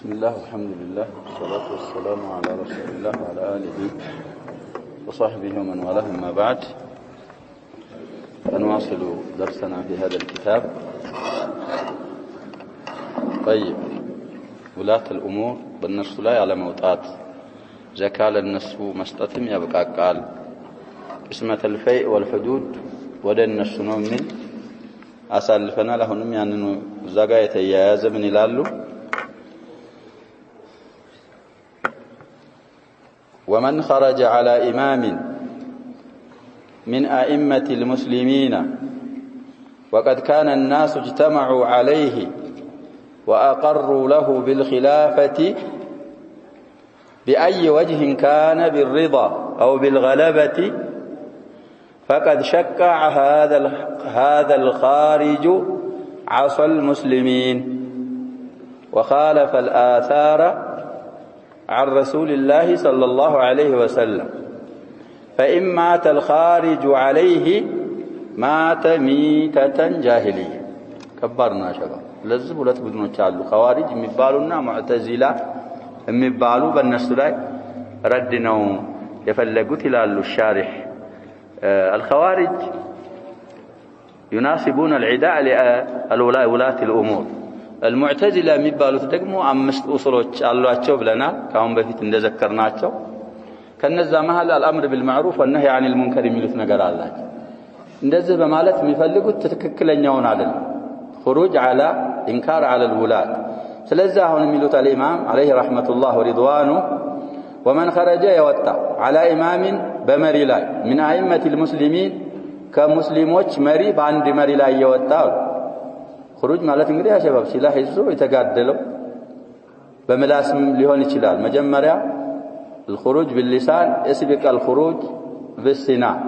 بسم الله والحمد لله والصلاة والسلام على رسول الله وعلى آله وصحبه ومن والاه أما بعد فنواصل درسنا في هذا الكتاب. طيب ولاة الأمور بالنسو لا على موطات زكاة النسو مستتم يبقى قال قسمة الفيء والحدود ودى النسو نومن أسألفنا لهنم يعني زقاية يازم من الالو. ومن خرج على إمام من أئمة المسلمين وقد كان الناس اجتمعوا عليه وأقروا له بالخلافة بأي وجه كان بالرضا أو بالغلبة فقد شكع هذا الخارج عصى المسلمين وخالف الآثار عن رسول الله صلى الله عليه وسلم فإن مات الخارج عليه مات ميتة جاهلية. كبرنا شباب لازم ولا تبدون تشالو خوارج የሚባሉና معتزلة የሚባሉ በእነሱ ላይ ረድ ነው የፈለጉት ይላሉ الشارح. الخوارج يناسبون العداء لولاة الأمور. المعتزلة የሚባሉት ደግሞ አምስት ኡሱሎች አሏቸው ብለናል ካሁን በፊት እንደዘከርናቸው። ከነዛ መሃል الامر بالمعروف والنهي عن المنكر የሚሉት ነገር አላቸው። እንደዚህ በማለት የሚፈልጉት ትክክለኛውን አይደለም خروج على انكار على الولاة. ስለዚህ አሁን የሚሉት الامام عليه رحمة الله ورضوانه ومن خرج يوطا على امام በመሪ ላይ من ائمة المسلمين ከሙስሊሞች መሪ በአንድ መሪ ላይ የወጣው خروج ማለት እንግዲህ ያ ሸባብ ሲላህ ይዞ የተጋደለው በመላስም ሊሆን ይችላል። መጀመሪያ الخروج باللسان يسبق الخروج بالسنان.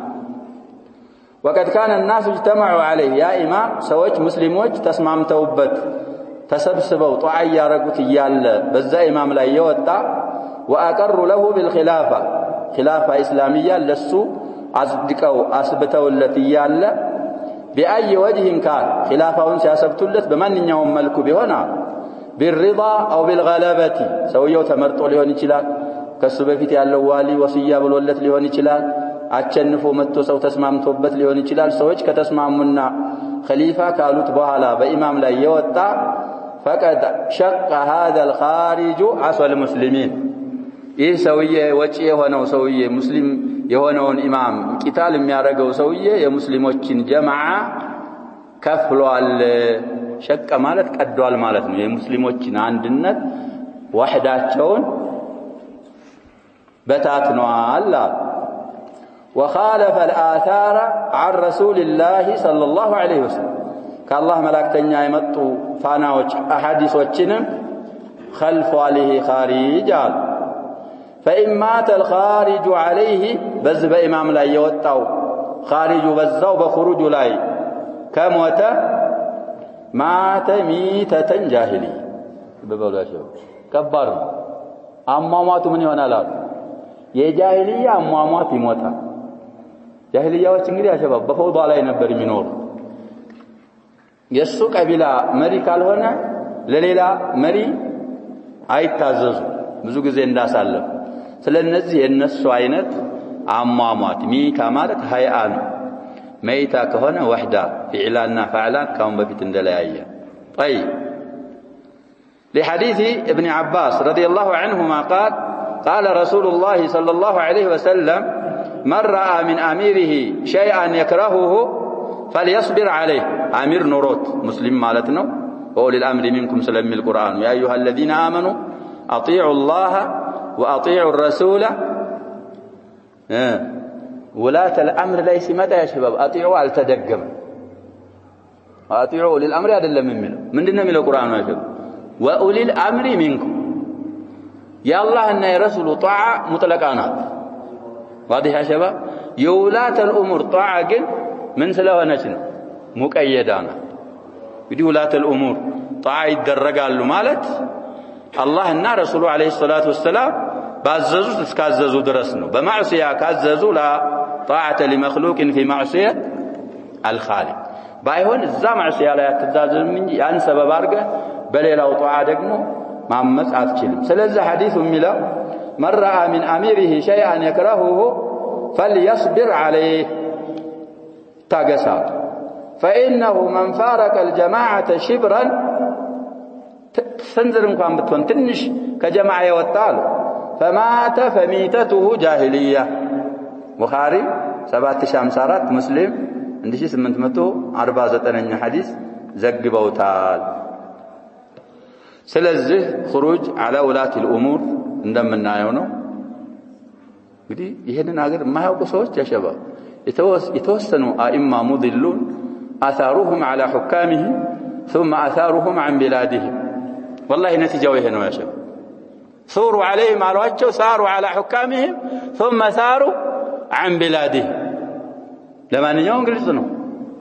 وقد كان الناس اجتمعوا عليه يا امام ሰዎች ሙስሊሞች ተስማምተውበት ተሰብስበው ጧዓ ያረጉት ይያለ በዛ ኢማም ላይ የወጣ واقروا له بالخلافه خلافه اسلاميه ለሱ አጽድቀው አስብተውለት ይያለ بأي وجه كان خلافውን ሲያሰብቱለት በማንኛውም መልኩ ቢሆን بالرضا أو بالغلبة ሰውየው ተመርጦ ሊሆን ይችላል ከሱ በፊት ያለው ዋሊ ወሲያ ብሎለት ሊሆን ይችላል አቸንፎ መጥቶ ሰው ተስማምቶበት ሊሆን ይችላል። ሰዎች ከተስማሙና ኸሊፋ ካሉት በኋላ በኢማም ላይ የወጣ فقد شق هذا الخارج عصى المسلمين. ይህ ሰውዬ ወጪ የሆነው ሰውዬ ሙስሊም የሆነውን ኢማም ቂታል የሚያረጋው ሰውዬ የሙስሊሞችን ጀማዓ ከፍሏል። ሸቀ ማለት ቀዷል ማለት ነው። የሙስሊሞችን አንድነት ወህዳቸውን በታትኗል። وخالف الآثار عن رسول الله صلى الله عليه وسلم كالله ملائكتኛ የመጡ ፋናዎች አሐዲሶችንም خلف عليه خارج فإن مات الخارج عليه بذب إمام لا يوتاو خارج بزاو بخروج لاي كموت مات ميتة جاهلي ببولا شو كبر أمامات من يونال يا جاهلية أمامات يموتا جاهلية وشنجري يا شباب بفوضى لا ينبر منور يسوق أبلا مري كالهنا لليلا مري አይታዘዙ ብዙ ጊዜ እንዳሳለፈ ስለነዚህ የነሱ አይነት አሟሟት ሚታ ማለት ሃይአ ነው። መይታ ከሆነ ወህዳ ፊዕላና ፈዕላን ካሁን በፊት እንደለያየ። طيب لحديث ابن عباس رضي الله عنهما قال رسول الله صلى الله عليه وسلم من رأى من أميره شيئا يكرهه فليصبر عليه. أمير نوروت مسلم مالتنا وأولي الأمر منكم سلم القرآن يا أيها الذين آمنوا أطيعوا الله وأطيعوا الرسول. ولاة الأمر ليس متى يا شباب أطيعوا التدقم أطيعوا أولي الأمر هذا اللي من دنا من القرآن يا شباب وأولي الأمر منكم يا الله أن يرسل طاعة مطلقانات واضح يا شباب. يولاة الأمور طاعة من سلوى نشنا مقيدانا بدي ولاة الأمور طاعة يدرجال مالت الله እና ረሱሉ አለይሂ ሰላቱ ወሰለም ባዘዙት እስካዘዙ ድረስ ነው። በማዕሲያ ካዘዙ لا طاعة لمخلوق في معصية الخالق ባይሆን እዛ ማዕሲያ ላይ አትዛዝም እንጂ ያን ሰበብ አድርገህ በሌላው ጧዓ ደግሞ ማመጽ አትችልም ስለዚህ ሐዲሱ የሚለው من رأى من أميره شيئا يكرهه فليصبر عليه تاقسا فإنه من فارق الجماعة شبرا سنزر انكم بتون تنش كجماعة يوطال فمات فميتته جاهلية بخاري 754 مسلم عندي 849 حديث زقبوتال ስለዚህ خروج على ولاة الأمور እንደምናየው ነው እንግዲህ ይሄንን ሀገር የማያውቁ ሰዎች ያሸባው የተወሰኑ አኢማ ሙድሉን አثارهم على حكامهم ثم آثارهم عن بلادهم والله نتيجه ይሄ ነው ያሸባው ثوروا عليهم አሏቸው ساروا على حكامهم ثم ثاروا عن بلادهم ለማንኛውም ግልጽ ነው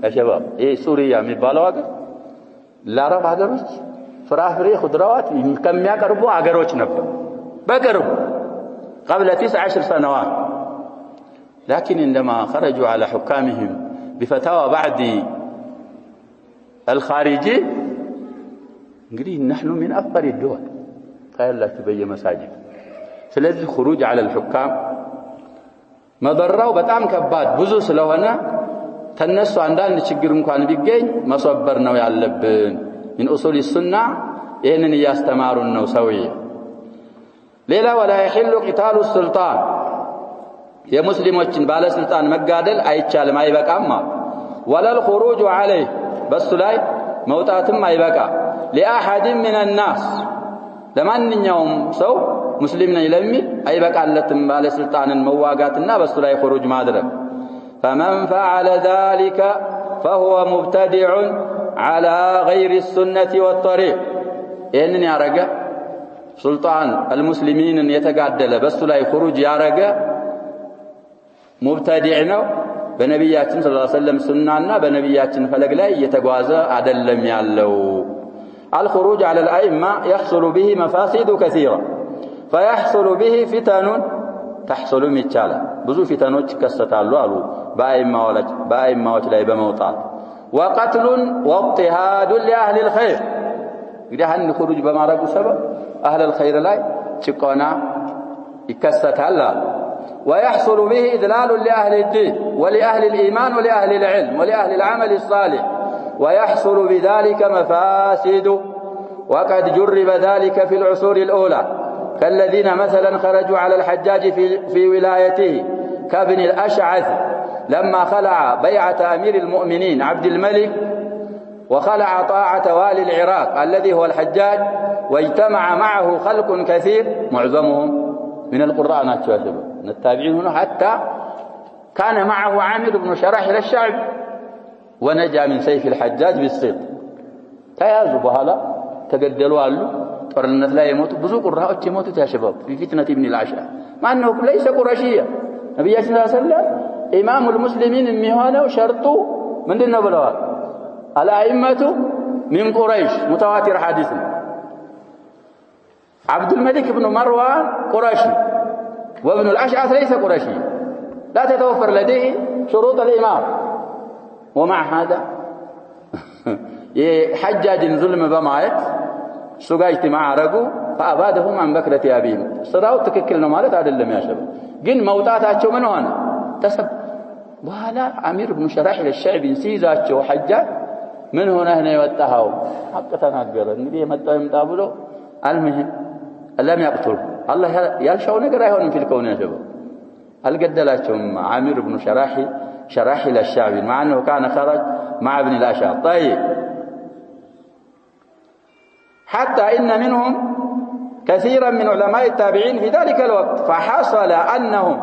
ያሸባው ይሄ ሱሪያ የሚባለው ሀገር ለአረብ ሀገሮች ፍራፍሬ خضروات ከሚያቀርቡ ሀገሮች ነበር بقرب قبل 19 سنوات لكن عندما خرجوا على حكامهم بفتاوى بعد الخارجي نقول نحن من أفقر الدول قال لا تبي مساجد ስለዚህ خروج على الحكام መضራው በጣም ከባድ ብዙ ስለሆነ ተነሱ አንዳንድ ችግር እንኳን ቢገኝ መስወበር ነው ያለብን من أصول السنة ይሄንን ያስተማሩን ነው ሰውዬ ሌላ ولا يحل قتال السلطان የሙስሊሞችን ባለስልጣን መጋደል አይቻልም አይበቃም ولا الخروج عليه በሱ ላይ መውጣትም አይበቃ لأحد من الناس ለማንኛውም ሰው ሙስሊም ነኝ ለሚል አይበቃለትም ባለስልጣንን መዋጋትና በሱ ላይ خروج ማድረግ فمن فعل ذلك فهو مبتدع على غير السنة والطريق ይሄንን ያረጋ سلطان المسلمين يتقادل بس لا يخرج يارجا مبتدع ነው በነብያችን ሰለላሁ ዐለይሂ ወሰለም ሱናና በነብያችን ፈለግ ላይ እየተጓዘ አይደለም ያለው الخروج على الائمه يحصل به مفاسد كثيره فيحصل به فتن تحصل ይቻላል ብዙ ፊተኖች ይከሰታሉ አሉ በአይማዎች ላይ በመውጣት وقتل واضطهاد لاهل الخير እንግዲህ አንድ خروج በማድረጉ ሰበብ أهل الخير لا تقونا يكستال ويحصل به إذلال لأهل الدين ولأهل الإيمان ولأهل العلم ولأهل العمل الصالح ويحصل بذلك مفاسد وقد جرب ذلك في العصور الأولى كالذين مثلا خرجوا على الحجاج في ولايته كابن الأشعث لما خلع بيعة أمير المؤمنين عبد الملك وخلع طاعة والي العراق الذي هو الحجاج واجتمع معه خلق كثير معظمهم من القراء ناتشواشب من التابعين هنا حتى كان معه عامر بن شراحيل الشعبي ونجا من سيف الحجاج بالصيد تيازوا بهذا تقدلوا قالوا ጦርነት ላይ የሞቱ ብዙ ቁራዎች የሞቱት ያሸባብ في فتنة ابن العشاء ما انه ليس قرشيا ነብያችን ሰለላሁ ዐለይሂ ወሰለም ኢማሙ المسلمين የሚሆነው ሸርጡ ምንድነው ብለዋል الأئمة من قريش متواتر حديث عبد الملك بن مروان قرشي وابن الأشعث ليس قرشي لا تتوفر لديه شروط الإمام ومع هذا حجاج ظلم بمايت سوغا اجتماع رغو فأبادهم عن بكرة أبيهم صراو تككلنا مالت አይደለም ያሸበ ግን መውጣታቸው ምን ሆነ ተሰብ በኋላ አሚር ኢብኑ ሸራሂል الشعبي ሲይዛቸው حجاج من هنا يوتهاو حق تناገረ እንግዲህ የመጣው ይምጣ ብሎ المهم لم يقتل الله ያልሻው ነገር አይሆንም في الكون ያሸበ አልገደላቸውም عامر بن شراحيل الشعبي مع انه كان خرج مع ابن الاشعث طيب حتى ان منهم كثيرا من علماء التابعين في ذلك الوقت فحصل انهم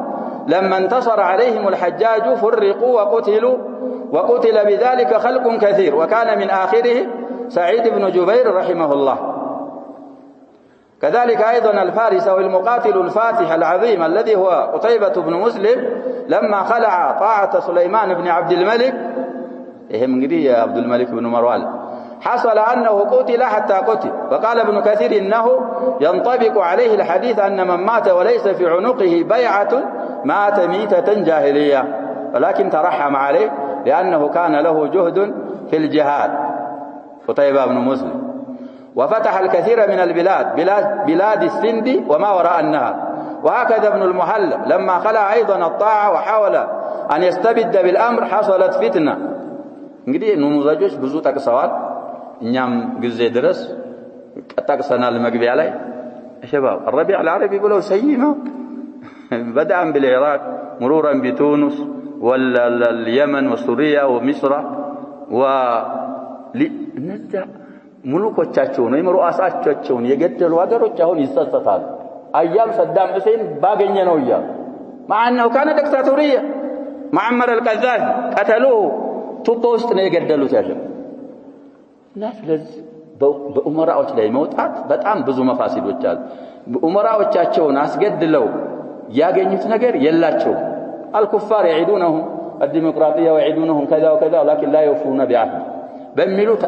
لما انتصر عليهم الحجاج فرقوا وقتلوا وقتل بذلك خلق كثير وكان من آخره سعيد بن جبير رحمه الله كذلك أيضا الفارس والمقاتل الفاتح العظيم الذي هو قتيبة بن مسلم لما خلع طاعة سليمان بن عبد الملك هم قرية عبد الملك بن مروان حصل أنه قتل حتى قتل وقال ابن كثير إنه ينطبق عليه الحديث أن من مات وليس في عنقه بيعة مات ميتة جاهلية ولكن ترحم عليه لأنه كان له جهد في الجهاد قتيبة بن مسلم وفتح الكثير من البلاد بلاد السند وما وراء النهر. وهكذا ابن المحلب لما خلع أيضا الطاعة وحاول أن يستبد بالأمر حصلت فتنة. እንግዲህ ነሙዛጆች ብዙ ጠቅሰዋል። እኛም ጊዜ ድረስ ጠቅሰናል መግቢያ ላይ شباب الربيع العربي يقولوا سيما بدأ بالعراق مرورا بتونس واليمن وسوريا ومصر ونزع ملوكوቻቸውን ወይም ሩአሳቸውን የገደሉ ሀገሮች አሁን ይጸጸታሉ። አያም ሰዳም ሁሴን ባገኘ ነው ይላል مع انه كان دكتاتورية معمر القذافي قتلوه ቱቦ ውስጥ ነው የገደሉት ያለው እና ስለዚህ በኡመራዎች ላይ መውጣት በጣም ብዙ መፋሲዶች አሉ። ኡመራዎቻቸውን አስገድለው ያገኙት ነገር የላቸው الكفار يعيدونهم الديمقراطية ويعيدونهم كذا وكذا لكن لا يوفون بعهد بملوت.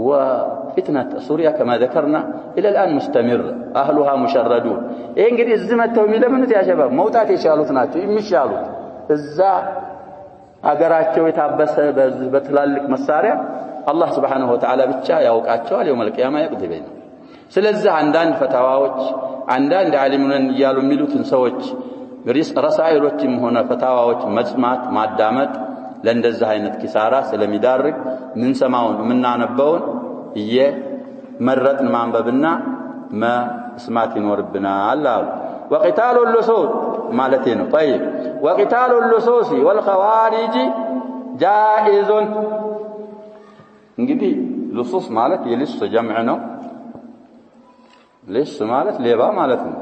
وفتنة سوريا كما ذكرنا إلى الآن مستمر أهلها مشردون. إيه እንግዲህ እዚህ መተው የሚለምኑት ያ ሸባብ መውጣት የቻሉት ናቸው የሚሻሉት እዛ አገራቸው የታበሰ በትላልቅ መሳሪያ አላህ Subhanahu Wa Ta'ala ብቻ ያውቃቸዋል። የውመል ቂያማ ይقضي بينهم። ስለዚህ አንዳንድ ፈታዋዎች አንዳንድ ዓሊሙን ይያሉ የሚሉትን ሰዎች ረሳኢሎችም ሆነ ፈታዋዎች መስማት ማዳመጥ ለእንደዚህ አይነት ኪሳራ ስለሚዳርግ ምን ሰማውን ምናነበውን እየመረጥን ማንበብና መስማት ይኖርብናል አሉ። وقتال اللصوص مالتي ነው طيب وقتال اللصوص والخوارج جائز. እንግዲህ ልሱስ ማለት የልስ ጀምዕ ነው። ልስ ማለት ሌባ ማለት ነው።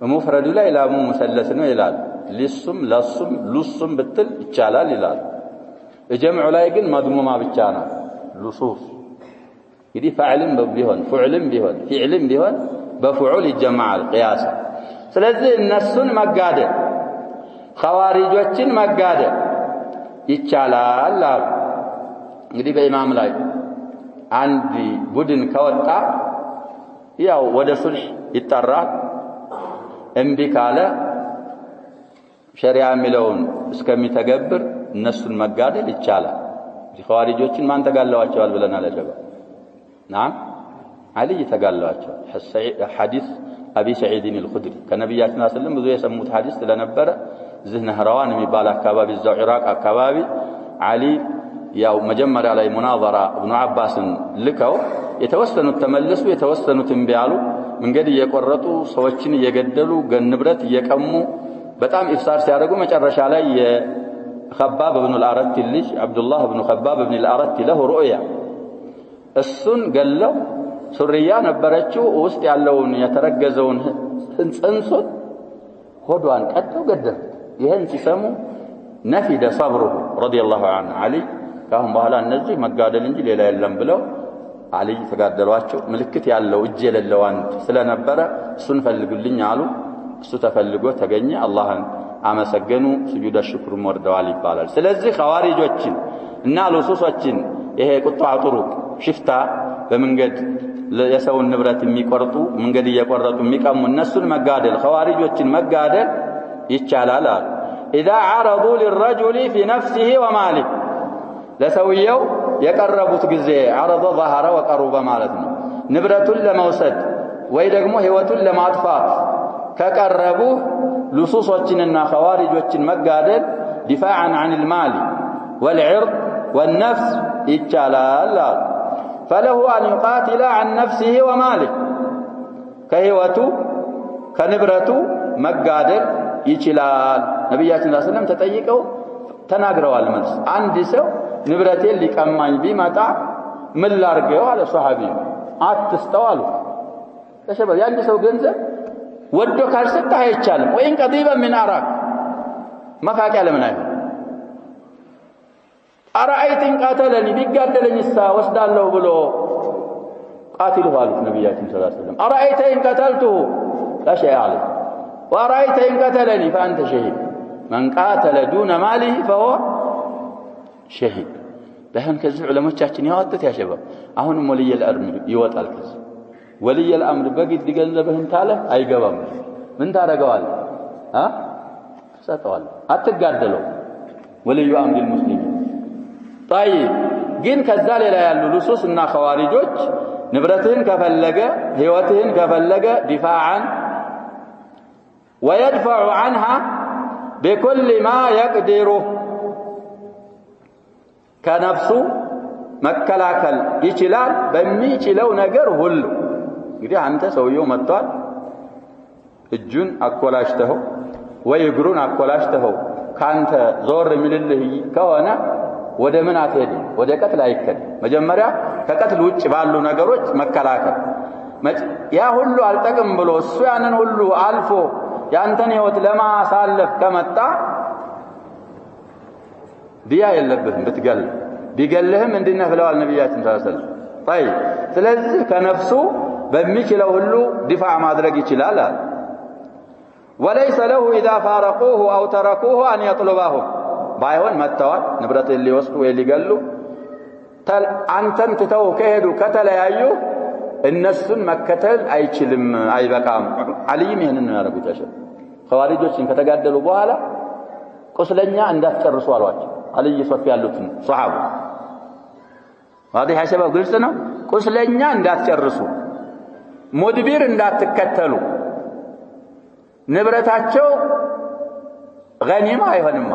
በመፍረዱ ላይ ላሙ ሙሰለስ ነው ይላል። ልሱም ለሱም ሉሱም ብትል ይቻላል ይላል። በጀምዑ ላይ ግን መድሙማ ብቻ ነው ልሱስ። እንግዲህ ፈዕልም ቢሆን ፍዕልም ቢሆን ፊዕልም ቢሆን በፍዑል ይጀማዓል ቂያሳ። ስለዚህ እነሱን መጋደል ኸዋሪጆችን መጋደል ይቻላል አሉ። እንግዲህ በኢማም ላይ አንድ ቡድን ከወጣ ያው ወደ ሱልህ ይጠራል። እምቢ ካለ ሸሪዓ የሚለውን እስከሚተገብር እነሱን መጋደል ይቻላል። ኸዋሪጆችን ማን ተጋለዋቸዋል ብለናል አጀባ نعم علي ተጋለዋቸዋል። ሐዲስ አቢ ሰዒድ አልኹድሪ ከነብያችን ሰለላሁ ብዙ የሰሙት ሐዲስ ስለነበረ ዝህ ነህራዋን የሚባል አካባቢ እዛው ኢራቅ አካባቢ አሊ ያው መጀመሪያ ላይ ሙናዘራ ኢብኑ አባስን ልከው የተወሰኑት ተመለሱ የተወሰኑት እምቢ አሉ። መንገድ እየቆረጡ ሰዎችን እየገደሉ ንብረት እየቀሙ በጣም ኢፍሳር ሲያደርጉ መጨረሻ ላይ የኸባብ ኢብኑ አልአረቲ ልጅ አብዱላህ ኢብኑ ኸባብ ኢብኑ አልአረቲ له رؤيا እሱን ገለው ሱሪያ ነበረችው ውስጥ ያለውን የተረገዘውን ጽንሱን ሆዷን ቀጥተው ገደሉት። ይሄን ሲሰሙ ነፊደ صبره رضي الله عنه علي ካሁን በኋላ እነዚህ መጋደል እንጂ ሌላ የለም ብለው አሊ ተጋደሏቸው። ምልክት ያለው እጅ የሌለው አንድ ስለነበረ እሱን ፈልጉልኝ አሉ። እሱ ተፈልጎ ተገኘ። አላህን አመሰገኑ። ስጁድ ሽክሩም ወርደዋል ይባላል። ስለዚህ ኸዋሪጆችን እና ልሱሶችን ይሄ ቁጣዕ ጥሩቅ ሽፍታ በመንገድ የሰውን ንብረት የሚቆርጡ መንገድ እየቆረጡ የሚቀሙ እነሱን መጋደል ኸዋሪጆችን መጋደል ይቻላል አሉ። إذا عرضوا للرجل في نفسه وماله ለሰውየው የቀረቡት ጊዜ عرض ظهر وقرب ማለት ነው። ንብረቱን ለመውሰድ ወይ ደግሞ ህይወቱን ለማጥፋት ከቀረቡ ልሱሶችንና ኸዋሪጆችን መጋደል دفاعا عن المال والعرض والنفس ይቻላል አሉ። فله أن يقاتل عن نفسه وماله ከህይወቱ ከንብረቱ መጋደል ይችላል። ነብያችን ሰለላሁ ዐለይሂ ወሰለም ተጠይቀው ተናግረዋል። መልስ አንድ ሰው ንብረቴን ሊቀማኝ ቢመጣ ምን ላርገው አለ ሱሐቢው። አትስጠው አሉ። ተሸበ ያንድ ሰው ገንዘብ ወዶ ካልሰጠ አይቻልም። ወይን ቀዲበ ምን አራክ መካቂያ ለምን አይሆን አራአይትን ቃተለኒ ቢጋደለኝሳ ወስዳለሁ ብሎ ቃትሉ አሉት ነብያችን ሰለላሁ ዐለይሂ ወሰለም። አራአይተን ቀተልቱሁ لا شيء عليه وأرأيت إن قتلني فأنت شهيد من قاتل دون ماله فهو شهيد. بهن كذب علماء يوطت يا شباب አሁንም ولي الأمر ይወጣል። ከዚህ ولي الأمر በግድ ገንዘብህን ታለ አይገባም። ምን ታረጋዋል? ሰጠዋል። አትጋደለው ولي أمر المسلمين طيب ግን ከዛ ሌላ ያሉ ልሱስና ኸዋሪጆች ንብረትህን ከፈለገ ህይወትህን ከፈለገ ዲፋዓን ويدفع عنها بكل ما يقدر ከነፍሱ መከላከል ይችላል በሚችለው ነገር ሁሉ እንግዲህ አንተ ሰውየው መጥቷል እጁን አኮላሽተው ወይ እግሩን አኮላሽተው ካንተ ዞር የሚልልህ ከሆነ ወደ ምን አትሄድ ወደ ቀትል አይከድ መጀመሪያ ከቀትል ውጭ ባሉ ነገሮች መከላከል ያ ሁሉ አልጠቅም ብሎ እሱ ያንን ሁሉ አልፎ ያንተን ህይወት ለማሳለፍ ከመጣ ዲያ የለብህም ብትገል ቢገልህም እንድነህ ብለዋል ነብያችን ሰለላሁ ዐለይሂ ወሰለም طيب ስለዚህ ከነፍሱ በሚችለው ሁሉ ዲፋዕ ማድረግ ይችላል وليس له اذا فارقوه او تركوه ان يطلبهم ባይሆን መተዋል ንብረት ሊወስዱ ወይ ሊገሉ አንተን ትተው ከሄዱ ከተለያዩ እነሱን መከተል አይችልም አይበቃም አልይም ይሄንን ነው ያደረጉት አሸር ኸዋሪጆችን ከተጋደሉ በኋላ ቁስለኛ እንዳትጨርሱ አሏቸው አልይ ሶፊ ያሉትን ሱሐባ ዋዲህ ሐሰበው ግልጽ ነው ቁስለኛ እንዳትጨርሱ ሙድቢር እንዳትከተሉ ንብረታቸው ገኒማ አይሆንማ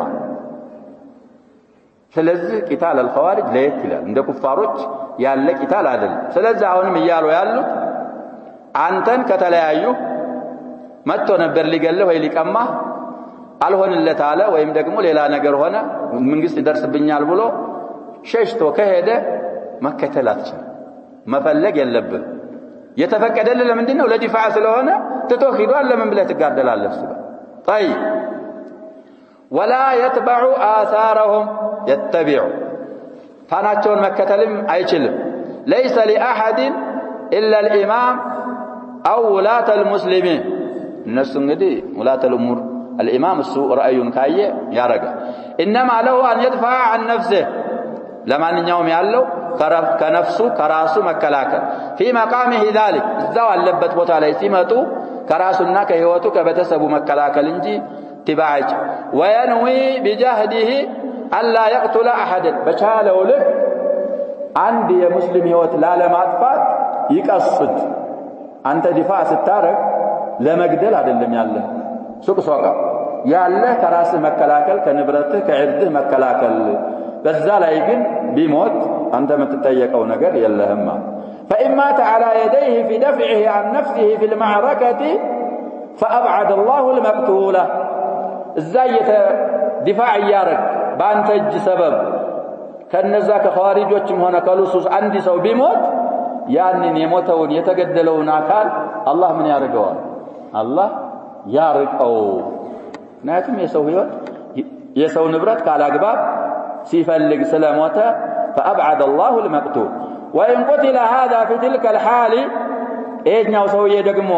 ስለዚህ ቂታል الخوارج ለየት ይላል እንደ ኩፋሮች ያለ ቂታል አይደለም ስለዚህ አሁንም ይያሉ ያሉት አንተን ከተለያዩ መጥቶ ነበር ሊገልህ ወይ ሊቀማ አልሆንለት አለ ወይም ደግሞ ሌላ ነገር ሆነ መንግስት ይደርስብኛል ብሎ ሸሽቶ ከሄደ መከተል አትችልም መፈለግ የለብህ የተፈቀደልህ ለምንድን ነው ለዲፋዕ ስለሆነ ትቶ ሄዷል ለምን ብለህ ትጋደላለህ እሱ ጋር طيب ولا يتبع آثارهم يتبع فاناتون مكتلم አይችልም ليس لأحد إلا الإمام أو ولاة المسلمين الناس እንግዲህ ولاة الأمور الإمام السوء رأي ካየ ያረጋል إنما له أن يدفع عن نفسه ለማንኛውም ያለው ከነፍሱ ከራሱ መከላከል في مقامه ذلك እዛው አለበት ቦታ ላይ ሲመጡ ከራሱና ከህይወቱ ከቤተሰቡ መከላከል እንጂ تباعج وينوي بجهده ألا يقتل أحد بشاله لك عندي يا مسلم هوت لا لمعطفات يقصد أنت دفاع ستارك لما قدل هذا اللي يالله سوق سوقا يالله كراس مكلاكل كنبرته كعرده مكلاكل بس ذا يقن بموت أنت ما تتيق أو نقر يالله هما فإن مات على يديه في دفعه عن نفسه في المعركة فأبعد الله المقتولة الزاية دفاع يارك بانتج سبب كنزا كخوارجوچم ሆነ ከሉሱስ አንድ ሰው ቢሞት ያንን የሞተውን የተገደለውን አካል አላህ ምን ያርገዋል አላህ ያርቀው ናቱም የሰው ህይወት የሰው ንብረት ካላግባብ ሲፈልግ ስለሞተ فابعد الله المقتول وان قتل هذا في تلك الحال ايኛው ሰውዬ ደግሞ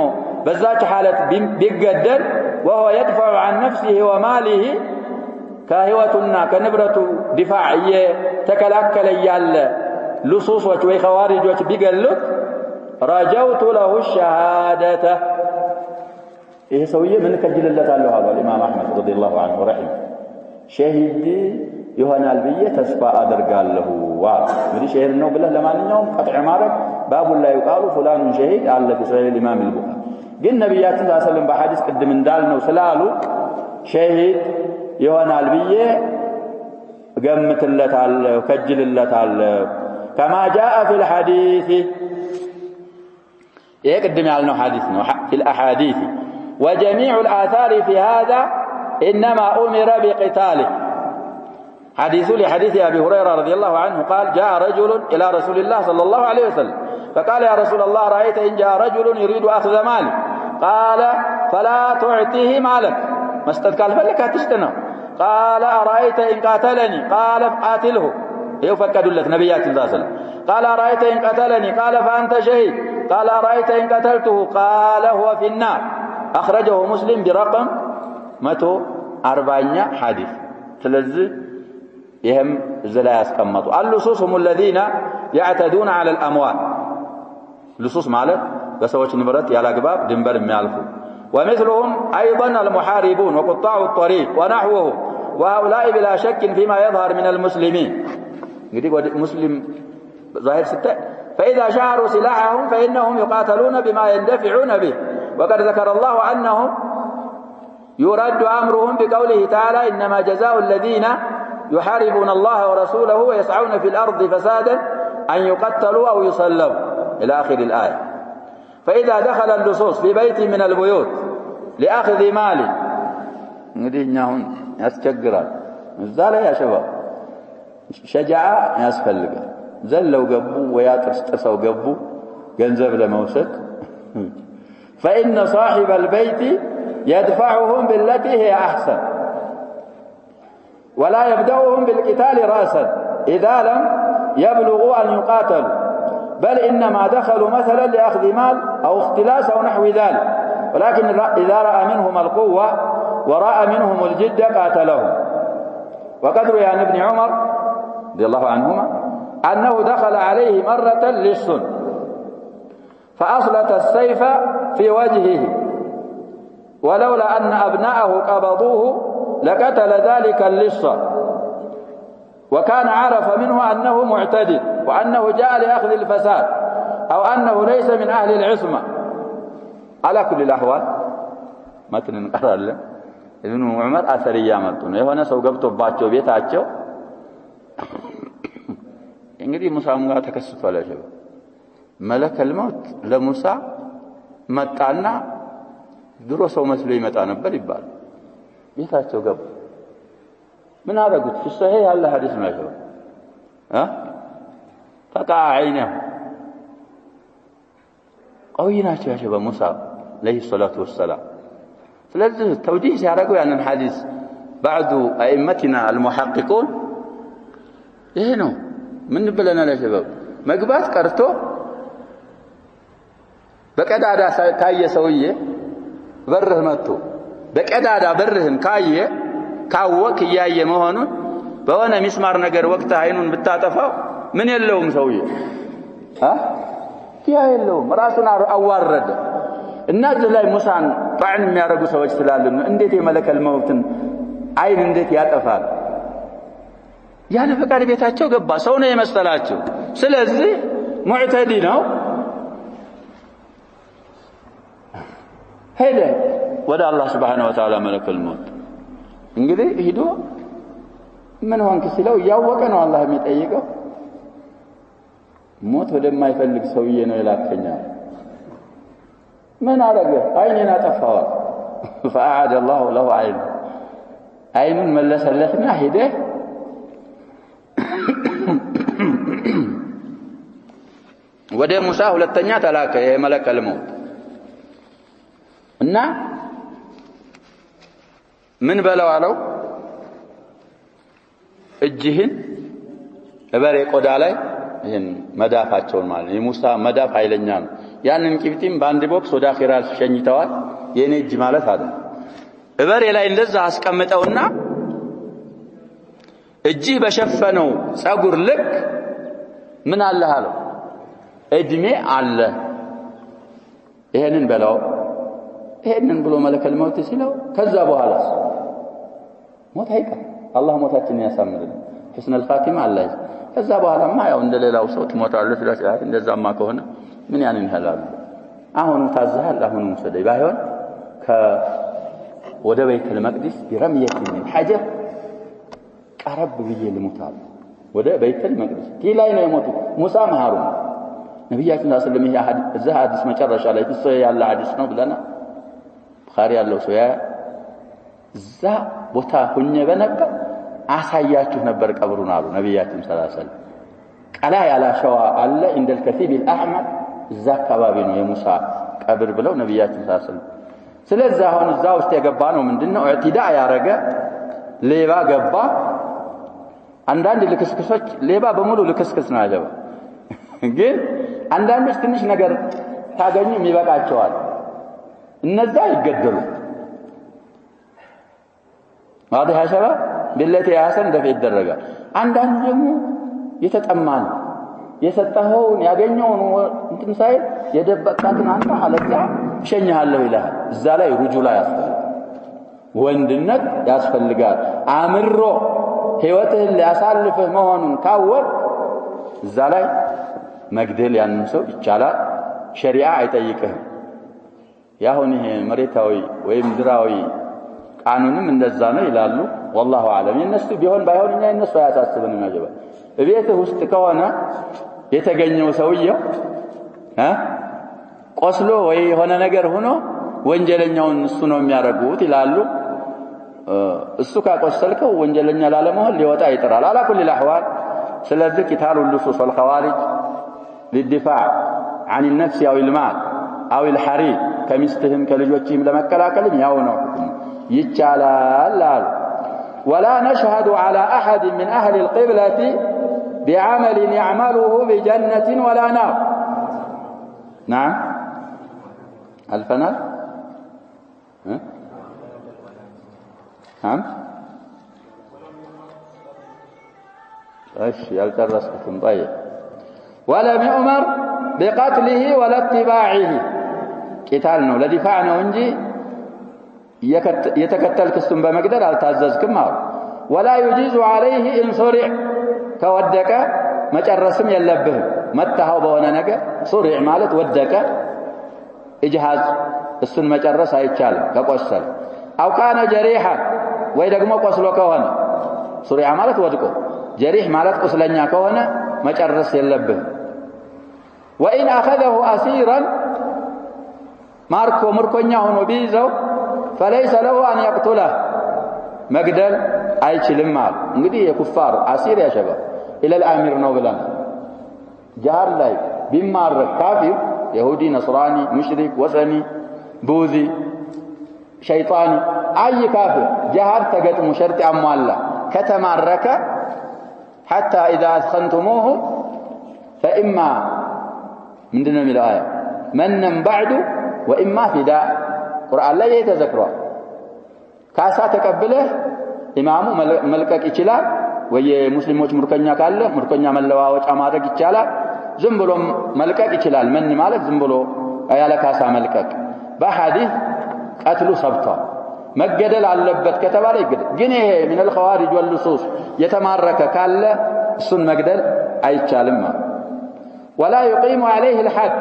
በዛች ሐለት ቢገደል وهو يدفع عن نفسه وماله كهوتنا كنبرته دفاعيه تكلاكل يال لصوصوች ወይ ኸዋሪጆች ቢገሉት رجوت له الشهاده ይሄ ሰውዬ ምን ከጅልለታለሁ አለ ኢማም አህመድ ረዲየላሁ ዐንሁ ረሂም ሸሂድ ይሆናል ብዬ ተስፋ አደርጋለሁ እንግዲህ ሸሂድ ነው ብለህ ለማንኛውም ቀጥዕ ማድረግ ባቡ ላይ ይቃሉ فلان شهيد አለ በሰሂህ ኢማም አልቡኻሪ ግን ነብያችን ሰለላሁ ዐለይሂ ወሰለም በሐዲስ ቅድም እንዳልነው ስላሉ ሸሂድ ይሆናል ብዬ ገምትለታለሁ ከጅልለታለሁ كما جاء في الحديث يقدم على حديث في الأحاديث وجميع الآثار في هذا إنما أمر بقتاله حديث لحديث أبي هريرة رضي الله عنه قال جاء رجل إلى رسول الله صلى الله عليه وسلم فقال يا رسول الله رأيت إن جاء رجل يريد أخذ مالي قال فلا تعطيه مالك ما استذكال فلك تشتنه قال أرأيت إن قاتلني قال فقاتله يفكد لك نبيات الله صلى الله عليه وسلم قال أرأيت إن قتلني قال فأنت شهيد قال أرأيت إن قتلته قال هو في النار أخرجه مسلم برقم 140 حديث ثلاثة يهم زلا يسكمطوا اللصوص هم الذين يعتدون على الأموال لصوص مالك بسوچ نبرت يالا غباب دنبر የሚያልፉ ومثلهم أيضا المحاربون وقطاع الطريق ونحوهم وهؤلاء بلا شك فيما يظهر من المسلمين እንግዲህ ሙስሊም ዛሂር ስታይ فإذا شعروا سلاحهم فإنهم يقاتلون بما يندفعون به. وقد ذكر الله أنهم يرد أمرهم بقوله تعالى إنما جزاء الذين يحاربون الله ورسوله ويسعون في الأرض فسادا أن يقتلوا أو يصلبوا إلى آخر الآية. فإذا دخل اللصوص في بيت من البيوت لأخذ مال نرينهم يسجران الزالة يا شباب شجاعة يسفلق زلوا قبوا وياترسوا قبوا جنزب لموسك فإن صاحب البيت يدفعهم بالتي هي أحسن ولا يبدأهم بالقتال رأسا إذا لم يبلغوا أن يقاتلوا، بل إنما دخلوا مثلا لأخذ مال أو اختلاس أو نحو ذلك، ولكن إذا رأى منهم القوة ورأى منهم الجد قاتلهم. وقد روي عن ابن عمر رضي الله عنهما أنه دخل عليه مرة لص فأصلت السيف في وجهه، ولولا أن أبناءه قبضوه لقتل ذلك اللص، وكان عرف منه أنه معتدل وأنه جاء لأخذ الفساد أو أنه ليس من أهل العصمة. على كل الأحوال ما تنقر له ابن عمر أثريا مطن يهونا سو ገብቶባቸው ቤታቸው እንግዲህ ሙሳም ጋር ተከስቷል። አሸበ መለከል ሞት ለሙሳ መጣና ድሮ ሰው መስሎ ይመጣ ነበር ይባል ቤታቸው ገቡ። ምን አደረጉት? ፍሰሄ ያለ ሐዲስ ነው ያለው فقع عينه قويناቸው ያሸበ ሙሳ عليه الصلاة والسلام። ስለዚህ ተውዲህ ሲያደርጉ ያንን ሐዲስ بعض ائمتنا المحققون ይሄ ነው ምን ብለናል ያሸበ መግባት ቀርቶ በቀዳዳ ካየ ሰውዬ በርህ መጥቶ በቀዳዳ በርህን ካየ ካወክ ያየ መሆኑን በሆነ ሚስማር ነገር ወቅት አይኑን ብታጠፋው ምን የለውም ሰውዬ ያ የለውም ራሱን አዋረደ። እና እዚህ ላይ ሙሳን ጣዕን የሚያደርጉ ሰዎች ስላሉ እንዴት የመለከል መውትን አይን እንዴት ያጠፋል? ያለ ፈቃድ ቤታቸው ገባ። ሰው ነው የመሰላቸው። ስለዚህ ሙዕተዲ ነው። ሄደ ወደ አላህ Subhanahu Wa Ta'ala መለከል ሞት እንግዲህ ሄዶ ምን ሆንክ ሲለው ያወቀ ነው አላህ የሚጠይቀው። ሞት ወደማይፈልግ ሰውዬ ነው የላከኛል። ምን አረገ? አይኔን አጠፋው። فأعاد الله له عين አይኑን መለሰለትና ሄደ ወደ ሙሳ ሁለተኛ ተላከ የመለከል ሞት እና ምን በለው አለው እጅህን በበሬ ቆዳ ላይ ይሄን መዳፋቸውን ማለት የሙሳ መዳፍ ኃይለኛ ነው። ያንን ቂብጢም በአንድ ቦክስ ወደ አኺራ ሸኝተዋል። የኔ እጅ ማለት አይደል በበሬ ላይ እንደዛ አስቀምጠውና እጅህ በሸፈነው ጸጉር ልክ ምን አለ አለው እድሜ አለ ይሄንን በለው ይሄንን ብሎ መለከል ሞት ሲለው ከዛ በኋላ ሞት አይቀር አላህ ሞታችንን ያሳምርልን حسن الخاتمه አላህ ከዛ በኋላማ ያው እንደሌላው ሰው ትሞታለህ ስለዚህ እንደዛማ ከሆነ ምን ያንን ይላል አሁን ታዛሃል አሁን ወሰደይ ባይሆን ወደ ቤተል መቅደስ برميه من حجر ቀረብ ብዬ ልሞታል ወደ ቤተል መቅደስ ላይ ነው የሞቱ ሙሳ መሃሩን ነብያችን ሰለላሁ ዐለይሂ ወሰለም እዛ ሐዲስ መጨረሻ ላይ እሱ ያለ ሐዲስ ነው ብለና ቡኻሪ ያለው ሰው እዛ ቦታ ሆኜ በነበር አሳያችሁ ነበር ቀብሩን አሉ ነብያችን ሰለላሁ ዐለይሂ ወሰለም። ቀላ ያላ ሸዋ አለ እንደል ከቲብ الأحمر እዛ አካባቢ ነው የሙሳ ቀብር ብለው ነብያችን ሰለላሁ ዐለይሂ ወሰለም። ስለዚህ አሁን እዛ ውስጥ የገባ ነው ምንድነው ኢዕቲዳ ያረገ ሌባ ገባ። አንዳንድ ልክስክሶች ሌባ በሙሉ ልክስክስ ነው ያለው ግን አንዳንዶች ትንሽ ነገር ታገኙ የሚበቃቸዋል እነዛ ይገደሉ واضح يا شباب بالتي احسن دفع ይደረጋል። አንዳንዱ ደግሞ የተጠማን የሰጠኸውን ያገኘውን እንትን ሳይ የደበቃትን አንተ አለዛ ሸኛለሁ ይላል። እዛ ላይ ሩጁላ ያስፈልጋል ወንድነት ያስፈልጋል። አምሮ ህይወትህን ሊያሳልፍህ መሆኑን ካወቅ እዛ ላይ መግደል ያንን ሰው ይቻላል ሸሪዓ አይጠይቅህም ያሁን ይሄ መሬታዊ ወይም ድራዊ ቃኑንም እንደዛ ነው ይላሉ والله اعلم የነሱ ቢሆን ባይሆን እኛ የነሱ አያሳስብንም ያጀባ እቤት ውስጥ ከሆነ የተገኘው ሰውየው ቆስሎ ወይ የሆነ ነገር ሆኖ ወንጀለኛውን እሱ ነው የሚያረጉት ይላሉ እሱ ካቆሰልከው ወንጀለኛ ላለመሆን ሊወጣ ይጥራል على كل الاحوال ስለዚህ ቂታሉ ልሱስ والخوارج للدفاع عن النفس او المال او الحريم ከሚስትህም ከልጆችህም ለመከላከል ያው ነው ይቻላል ولا نشهد على احد من اهل القبلة بعمل يعمله بجنة ولا نار نعم الفنان نعم ايش يالترسكم طيب ولم يؤمر بقتله ولا اتباعه قتال ነው ለዲፋዕ ነው እንጂ የተከተልክ እሱን በመግደል አልታዘዝክም አሉ ولا يجيز عليه ان صرع ከወደቀ መጨረስም የለብህም መታው በሆነ ነገር ሱሪዕ ማለት ወደቀ ኢጅሃዝ እሱን መጨረስ አይቻልም ከቆሰለ አው ካነ ጀሪሃ ወይ ደግሞ ቆስሎ ከሆነ ሱሪዓ ማለት ወድቆ ጀሪህ ማለት ቁስለኛ ከሆነ መጨረስ የለብህም وإن أخذه أسيرا ماركو مركونيا ሆኖ ቢይዘው فليس له أن يقتله መግደል አይችልም ማለት እንግዲህ የኩፋር አሲር ያሸባ إلى الأمير ነው ብለን ጃር ላይ ቢማረክ ካፊር ይሁዲ ነስራኒ ሙሽሪክ ወሰኒ ቡዚ ሸይጣኒ አይ ካፊር ጃር ተገጥሙ ሸርጥ ያሟላ ከተማረከ حتى إذا أثخنتموه فإما ምንድነው የሚለው አያ منن بعد وإما فداء ቁርአን ላይ የተዘክሯል ካሳ ተቀበለህ ኢማሙ መልቀቅ ይችላል ወይ ሙስሊሞች ምርኮኛ ካለ ምርኮኛ መለዋወጫ ማድረግ ይቻላል ዝም ብሎ መልቀቅ ይችላል ምን ማለት ዝም ብሎ ያለ ካሳ መልቀቅ በሐዲስ ቀትሉ ሰብታ መገደል አለበት ከተባለ ይገደል ግን ይሄ من الخوارج واللصوص የተማረከ ካለ እሱን መግደል አይቻልም ولا يقيم عليه الحد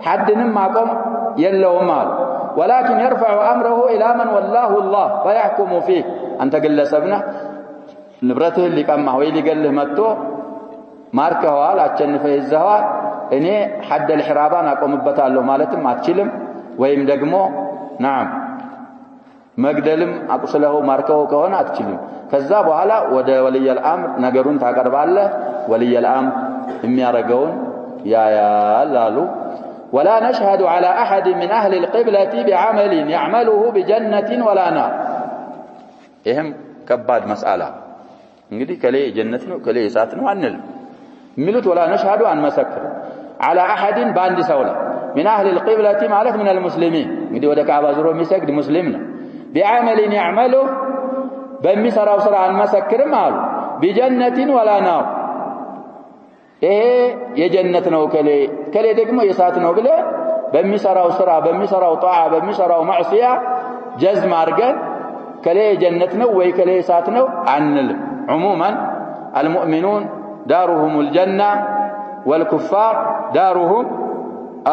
حدንም ማቆም የለውም ማለት ولكن يرفع امره الى من والله الله فيحكم فيه انت ግለሰብና ንብረትህን ሊቀማህ ወይ ሊገልህ መጥቶ ማርከዋል አቸንፈ ይዘዋል እኔ حد الحرابان አቆምበታለሁ ማለትም አትችልም ወይም ደግሞ نعم መግደልም አቁስለው ማርከው ከሆነ አትችልም ከዛ በኋላ ወደ ወልይ الامر ነገሩን ታቀርባለህ ወልይ الامر የሚያረጋውን ያያላሉ ولا نشهد على احد من اهل القبلة بعمل يعمله بجنة ولا نار ይሄም ከባድ መስአላ እንግዲህ ከሌ ጀነት ነው ከሌ እሳት ነው አንል ሚሉት ولا نشهد عن مسكر على احد باند ሰውላ من اهل القبلة ማለት من المسلمين እንግዲህ ወደ ካዕባ ዙሮ የሚሰግድ ሙስሊም ነው بعمل يعمله በሚሰራው ስራ አንመሰክርም አሉ بجنة ولا نار ይሄ የጀነት ነው ከሌ ደግሞ የእሳት ነው ብለ በሚሰራው ስራ በሚሰራው ጣዓ በሚሰራው ማዕሲያ ጀዝም አድርገን ከሌ የጀነት ነው ወይ ከሌ የእሳት ነው አንልም عموما المؤمنون دارهم الجنة والكفار دارهم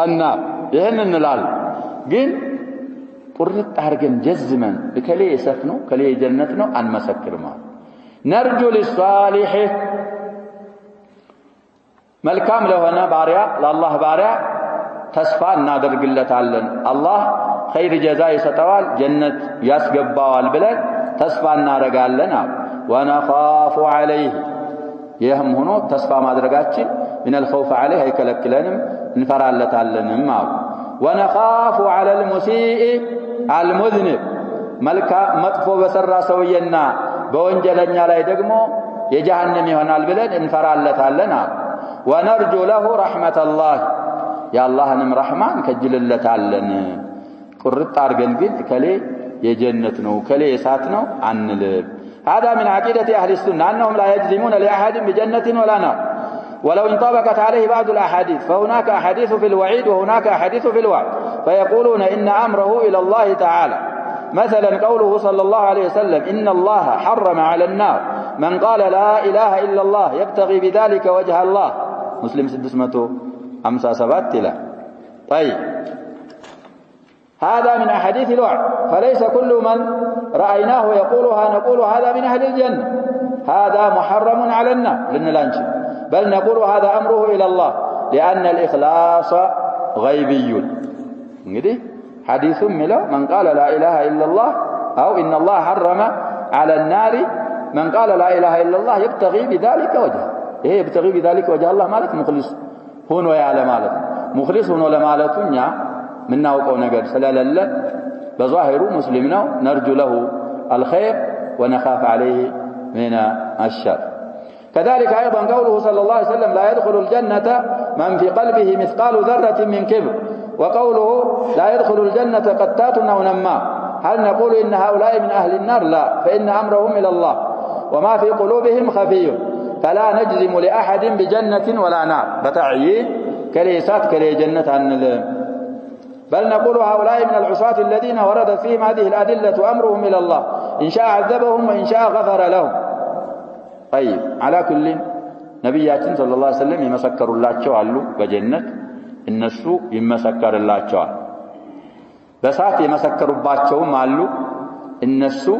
النار ይሄን እንላለን ግን ቁርጥ አድርገን ጀዝመን ከሌ የእሳት ነው ከሌ የጀነት ነው አንመሰክርም نرجو للصالح መልካም ለሆነ ባሪያ ለአላህ ባሪያ ተስፋ እናደርግለታለን አላህ ኸይር ጀዛ ይሰጠዋል ጀነት ያስገባዋል ብለን ተስፋ እናረጋለን ወነኻፉ ዐለይሂ ይህም ሆኖ ተስፋ ማድረጋችን من الخوف عليه አይከለክለንም እንፈራለታለንም ወነኻፉ ዐለ المسيء المذنب መጥፎ በሰራ ሰውየና በወንጀለኛ ላይ ደግሞ የጀሃነም ይሆናል ብለን እንፈራለታለን ونرجو له رحمة الله يا الله نم رحمن كجللتالن قرط ارغن ግን ከሌ የጀነት ነው ከሌ እሳት ነው አንል هذا من عقيدة أهل السنة أنهم لا يجزمون لأحد بجنة ولا نار ولو انطبقت عليه بعض الأحاديث فهناك أحاديث في الوعيد وهناك أحاديث في الوعد فيقولون إن أمره إلى الله تعالى مثلا قوله صلى الله عليه وسلم إن الله حرم على النار من قال لا إله إلا الله يبتغي بذلك وجه الله مسلم 657 إلى. طيب هذا من أحاديث الوعد، فليس كل من رأيناه يقولها نقول هذا من أهل الجنة، هذا محرم على النار لنلانشي، بل نقول هذا أمره إلى الله لأن الإخلاص غيبي. እንግዲህ حديث ملو من قال لا إله إلا الله أو إن الله حرم على النار من قال لا إله إلا الله يبتغي بذلك وجه، إيه يبتغي بذلك وجه الله مالك مخلص هونو يعلم مالك مخلص هونو لمالته نيا من ناوقو نجر سلالة بظاهره مسلمنا نرجو له الخير ونخاف عليه من الشر. كذلك أيضا قوله صلى الله عليه وسلم لا يدخل الجنة من في قلبه مثقال ذرة من كبر، وقوله لا يدخل الجنة قتات أو نمام. هل نقول إن هؤلاء من أهل النار؟ لا، فإن أمرهم إلى الله وما في قلوبهم خفي، فلا نجزم لأحد بجنة ولا نار بتعيين كليسات كلي جنة عن بل نقول هؤلاء من العصاة الذين وردت فيهم هذه الأدلة أمرهم إلى الله، إن شاء عذبهم وإن شاء غفر لهم. طيب على كل نبياتنا صلى الله عليه وسلم يمسكر الله شوالو بجنة النسو يمسكر الله شوال بسات يمسكر باتشو مالو النسو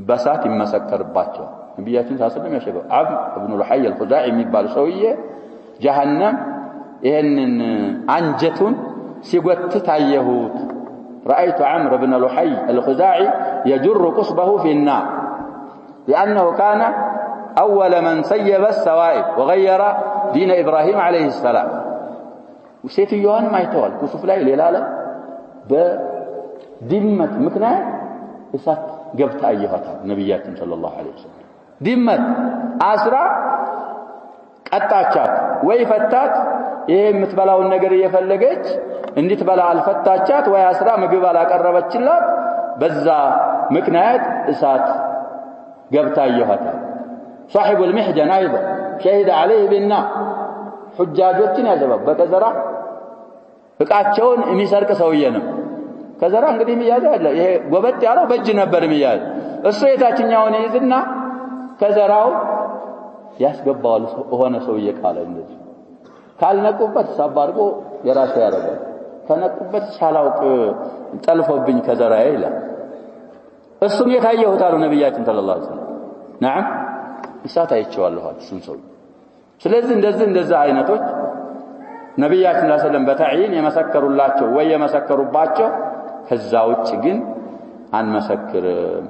بسات يمسكر باتشو. نبياتنا صلى الله عليه وسلم يا شباب عبد ابن الحي الخزاعي يبال سويه جهنم إن عنجة سيقتت عيهود، رأيت عمرو بن لحي الخزاعي يجر قصبه في النار لأنه كان أول من سيب السوائب وغير دين إبراهيم عليه السلام. وسيف يوهن ما يتوال كسوف لا إلالا بدمة مكنا إسات قبت أيهاتها نبيات صلى الله عليه وسلم دمة أسرع قطعات ويفتات ይሄ የምትበላውን ነገር እየፈለገች እንድትበላ አልፈታቻት ወይ አስራ ምግብ አላቀረበችላት በዛ ምክንያት እሳት ገብታ ይሆታል። صاحب المحجن ايضا شهد عليه بالنار حجاجዎችን ያዘባው በከዘራ ፍቃቸውን የሚሰርቅ ሰውዬ ነው። ከዘራ እንግዲህ የሚያዘው አለ። ይሄ ጎበጥ ያለው በእጅ ነበር የሚያዝ እሱ የታችኛውን ይዝና ከዘራው ያስገባዋል ሆነ ሰውዬ ካለ እንደዚህ ካልነቁበት ሳባርጎ የራሱ ያደርጋል። ከነቁበት ሳላውቅ ጠልፎብኝ ከዘራዬ ይላል። እሱም የታየሁት አሉ ነብያችን ሰለላሁ ዐለይሂ ወሰለም نعم እሳት አይቼዋለሁ እሱን ሰው። ስለዚህ እንደዚህ አይነቶች ነብያችን ሰለላሁ ዐለይሂ ወሰለም በተዕይን የመሰከሩላቸው ወይ የመሰከሩባቸው ከዛ ውጭ ግን አንመሰክርም።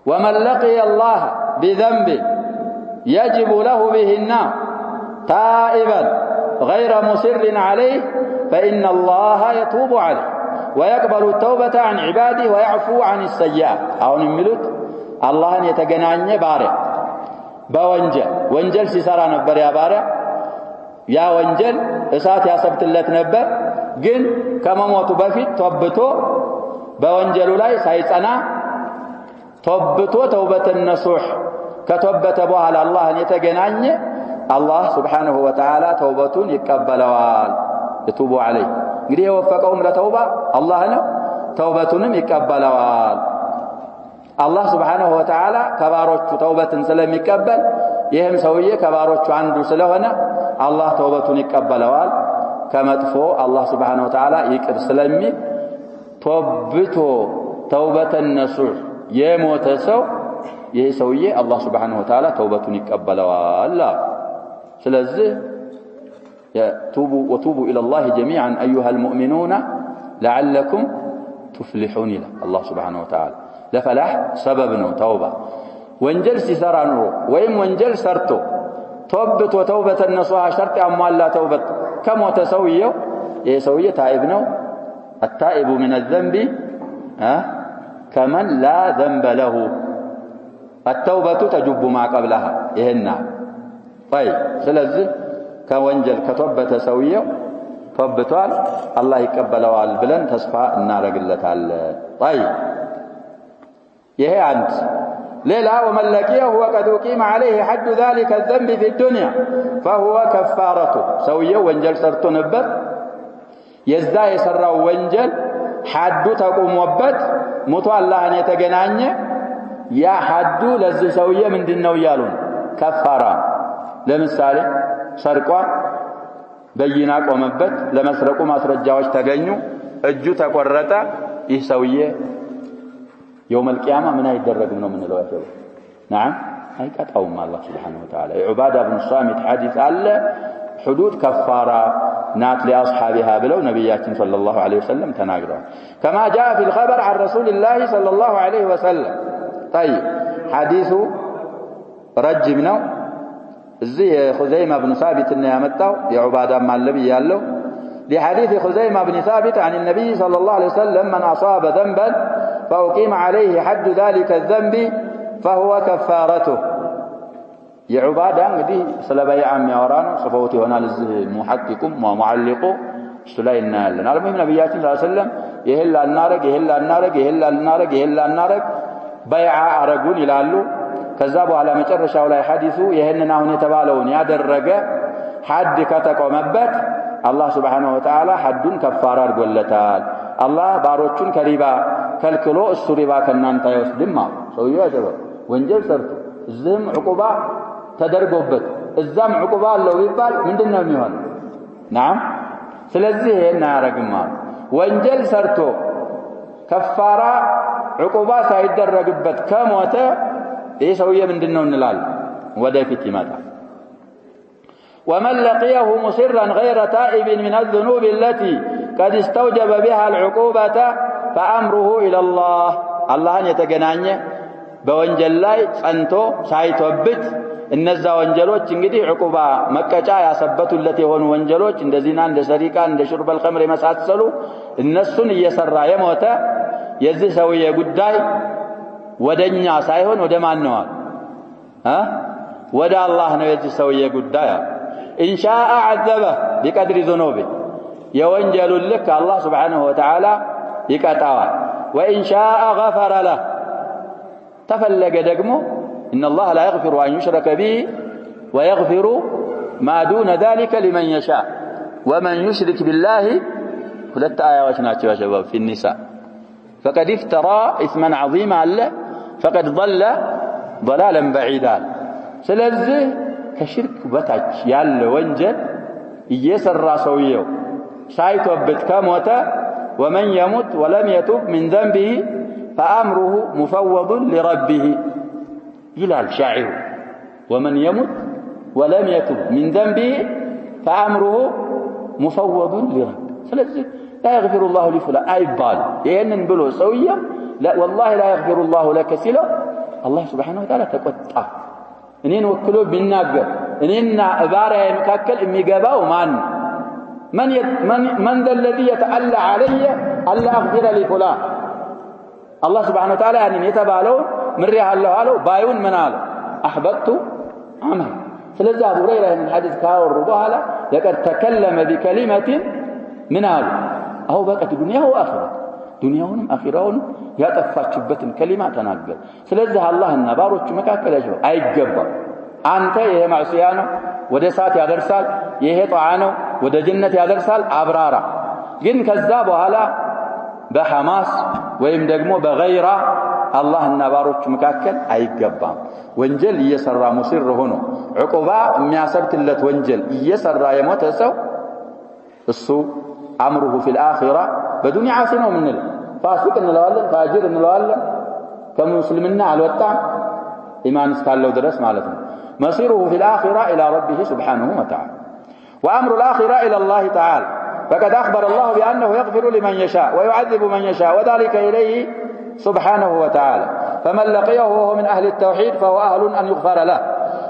ومن لقي الله بذنب يجب له به النار تائبا غير مصر عليه فإن الله يتوب عليه ويقبل التوبة عن عباده ويعفو عن السيئات. አሁን የሚሉት አላህን የተገናኘ ባሪያ በወንጀል ሲሰራ ነበር ያ ባሪያ ያ ወንጀል እሳት ያሰብትለት ነበር ግን ከመሞቱ በፊት ተውብቶ በወንጀሉ ላይ ሳይጸና ተውብቶ ተውበተን ነሱህ ከተወበተ በኋላ አላህን የተገናኘ الله سبحانه وتعالى توبتون يقبلوال يتوبوا عليه እንግዲህ የወፈቀውም ለተውባ አላህ ነው ተውበቱንም ይቀበለዋል። አላህ سبحانه وتعالى ከባሮቹ ተውበትን ስለሚቀበል ይሄም ሰውዬ ከባሮቹ አንዱ ስለሆነ አላህ ተውበቱን ይቀበለዋል። ከመጥፎ አላህ سبحانه وتعالى ይቅር ስለሚል ተውብቶ ተውበተን ነሱህ የሞተ ሰው ይሄ ሰውዬ አላህ سبحانه وتعالى ተውበቱን ይቀበለዋል። ስለዚህ وتوبوا إلى الله جميعا أيها المؤمنون لعلكم تفلحون إلى الله سبحانه وتعالى لفلاح سببنا توبة وانجل سيسرانه وإن وانجل سرته توبت وتوبة النصوح شرط أموال لا توبت كم وتسويه يسويه تائبنا التائب من الذنب كمن لا ذنب له التوبة تجب ما قبلها يهنا. طيب ስለዚህ ከወንጀል ከተወበተ ሰውየው ተወብቷል አላህ ይቀበለዋል ብለን ተስፋ እናረግለታለን። طيب ይሄ አንድ ሌላ ومن لقيه وقد أقيم عليه حد ذلك الذنب في الدنيا فهو كفارته ሰውየው ወንጀል ሰርቶ ነበር የዛ የሰራው ወንጀል ሐዱ ተቆሞበት ሞቶ አላህን የተገናኘ ያ ሐዱ ለዚህ ሰውዬ ምንድነው ይያሉ ከፋራ ለምሳሌ ሰርቋል በይና ቆመበት ለመስረቁ ማስረጃዎች ተገኙ እጁ ተቆረጠ ይህ ሰውዬ يوم القيامة من يدرجم ነው ምንለው ያለው نعم አይቀጣውም الله سبحانه وتعالى عبادة بن الصامت حديث አለ حدود كفارة نات لأصحابها بلو نبياتنا صلى الله عليه وسلم تناقروا كما جاء في الخبر عن رسول الله صلى الله عليه وسلم طيب حديث رجمنا زي خزيمة بن ثابت يامتاو يا عبادة مع النبي يالله لحديث خزيمة بن ثابت عن النبي صلى الله عليه وسلم من أصاب ذنبا فأقيم عليه حد ذلك الذنب فهو كفارته يا عبادة እንግዲህ ስለ በይዓ የሚያወራ ነው ጽፎት ይሆናል እዚህ ሙሐቂቁም ወሙዓሊቁ ስለይና ያለን አልሙሂም ነብያችን ሰለላሁ ዐለይሂ ወሰለም ይሄን ላናረግ በይዓ አረጉን ይላሉ ከዛ በኋላ መጨረሻው ላይ ሐዲሱ ይሄንን አሁን የተባለውን ያደረገ ሐድ ከተቆመበት አላህ Subhanahu Wa Ta'ala ሐዱን ከፋራ አድርጎለታል አላህ ባሮቹን ከሪባ ከልክሎ እሱ ሪባ ከናንተ አይወስድም ሰውየው ያደረገ ወንጀል ሰርቶ እዚህም ዕቁባ ተደርጎበት እዛም ዕቁባ አለው ይባል ምንድነው የሚሆነው نعم ስለዚህ ይሄን አያረግም ወንጀል ሰርቶ ከፋራ ዕቁባ ሳይደረግበት ከሞተ ይሄ ሰውዬ ምንድነው እንላለን ወደፊት ይመጣል ومن لقيه مصرا غير تائب من الذنوب التي قد استوجب بها العقوبة فأمره إلى الله الله يتገናኘ በወንጀል ላይ ጸንቶ ሳይተወበት እነዛ ወንጀሎች እንግዲህ ዕቁባ መቀጫ ያሰበቱለት የሆኑ ወንጀሎች እንደ ዚና እንደ ሰሪቃ እንደ ሽርበል ኸምር የመሳሰሉ እነሱን እየሰራ የሞተ የዚህ ሰውዬ ጉዳይ ወደኛ ሳይሆን ወደ ማን ነው ወደ አላህ ነው የዚህ ሰውዬ ጉዳይ ኢንሻአ አዘበ بقدر ذنوبه የወንጀሉ ልክ አላህ Subhanahu Wa Ta'ala ይቀጣዋል وإن شاء غفر له تفلق دقمه إن الله لا يغفر أن يشرك به ويغفر ما دون ذلك لمن يشاء ومن يشرك بالله ثلاث آيات يا شباب في النساء فقد افترى إثما عظيما له فقد ضل ضلالا بعيدا سلزه كشرك بتاج يال وانجل يسر سويه سايتوبت كموتا ومن يمت ولم يتب من ذنبه فأمره مفوض لربه إلى الشاعر ومن يمت ولم يتب من ذنبه فأمره مفوض لربه فلذلك لا يغفر الله لفلان أيبال يهنن بلو سوية لا والله لا يغفر الله لك سلو الله سبحانه وتعالى تقطع إنين وكلوا بالناقر إنين أبارة مكاكل إمي قباو من ذا الذي يتألى علي ألا أغفر لفلان الله سبحانه وتعالى يعني يتبالون من ريح الله قالوا بايون منالو أحببت عمل فلذا أبو هريرة من الحديث كاور ربالا لقد تكلم بكلمة منالو أو بقت دنياه وآخرة دنياهم آخرهم يتفات شبة كلمة تنقل فلذا الله النباروች መካከል ያለው አይገባም አንተ ይሄ ማዕሲያ ነው ወደ ሳት ያደርሳል ይሄ ጧዓ ነው ወደ ጀነት ያደርሳል አብራራ ግን ከዛ በኋላ በሐማስ ወይም ደግሞ በገይራ አላህና ባሮች መካከል አይገባም ወንጀል እየሰራ ሙስር ሆኖ ዕቁባ የሚያሰብትለት ወንጀል እየሰራ የሞተ ሰው እሱ አምሩሁ ፊል አኺራ በዱንያ ዓሲ ነው ምንል ፋሲቅ እንለዋለን ፋጅር እንለዋለን ከሙስሊምና አልወጣም ኢማን እስካለው ድረስ ማለት ነው مصيره في الآخرة إلى ربه سبحانه وتعالى وأمر الآخرة إلى الله تعالى فقد أخبر الله بأنه يغفر لمن يشاء ويعذب من يشاء وذلك إليه سبحانه وتعالى فمن لقيه وهو من أهل التوحيد فهو أهل أن يغفر له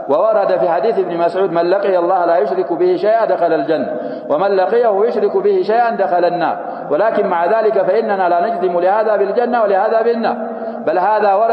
وورد في حديث ابن مسعود من لقي الله لا يشرك به شيئا دخل الجنة ومن لقيه يشرك به شيئا دخل النار ولكن مع ذلك فإننا لا نجزم لهذا بالجنة ولهذا بالنار بل هذا ورد